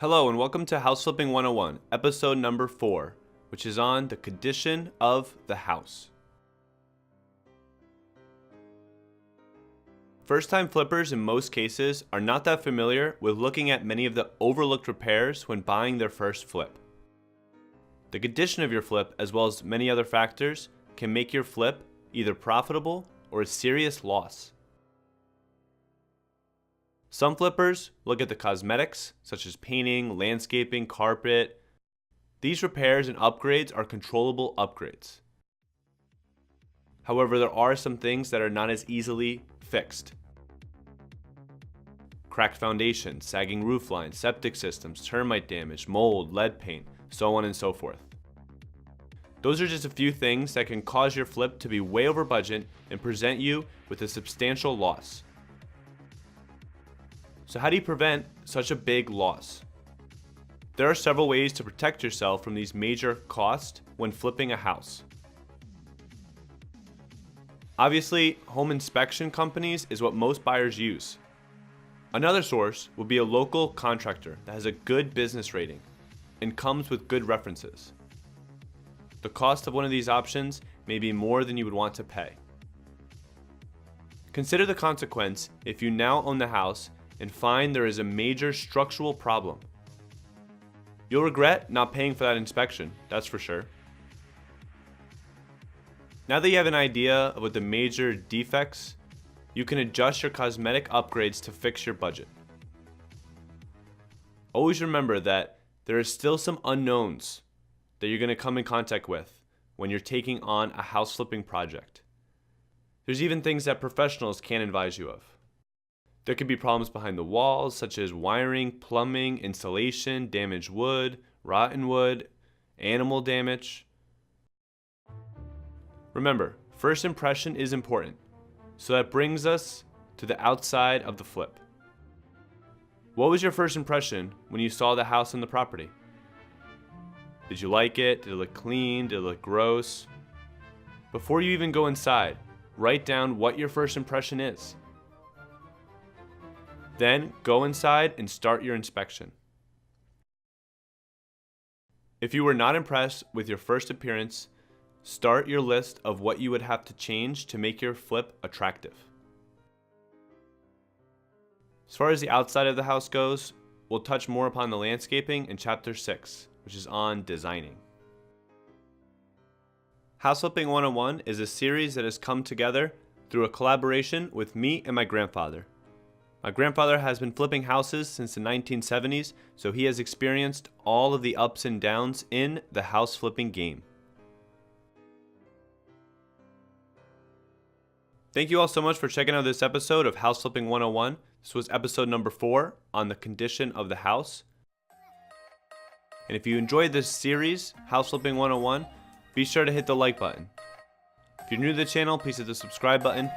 Hello and welcome to House Flipping 101, episode number 4, which is on the condition of the house. First-time flippers in most cases are not that familiar with looking at many of the overlooked repairs when buying their first flip. The condition of your flip, as well as many other factors, can make your flip either profitable or a serious loss. Some flippers look at the cosmetics, such as painting, landscaping, carpet. These repairs and upgrades are controllable upgrades. However, there are some things that are not as easily fixed. Cracked foundation, sagging roof lines, septic systems, termite damage, mold, lead paint, so on and so forth. Those are just a few things that can cause your flip to be way over budget and present you with a substantial loss. So how do you prevent such a big loss? There are several ways to protect yourself from these major costs when flipping a house. Obviously, home inspection companies is what most buyers use. Another source would be a local contractor that has a good business rating and comes with good references. The cost of one of these options may be more than you would want to pay. Consider the consequence if you now own the house and find there is a major structural problem. You'll regret not paying for that inspection, that's for sure. Now that you have an idea of what the major defects, you can adjust your cosmetic upgrades to fix your budget. Always remember that there is still some unknowns that you're going to come in contact with when you're taking on a house flipping project. There's even things that professionals can't advise you of. There could be problems behind the walls, such as wiring, plumbing, insulation, damaged wood, rotten wood, animal damage. Remember, first impression is important, so that brings us to the outside of the flip. What was your first impression when you saw the house and the property? Did you like it? Did it look clean? Did it look gross? Before you even go inside, write down what your first impression is. Then go inside and start your inspection. If you were not impressed with your first appearance, start your list of what you would have to change to make your flip attractive. As far as the outside of the house goes, we'll touch more upon the landscaping in Chapter 6, which is on designing. House Flipping 101 is a series that has come together through a collaboration with me and my grandfather. My grandfather has been flipping houses since the 1970s, so he has experienced all of the ups and downs in the house flipping game. Thank you all so much for checking out this episode of House Flipping 101. This was episode number 4 on the condition of the house. And if you enjoyed this series, House Flipping 101, be sure to hit the like button. If you're new to the channel, please hit the subscribe button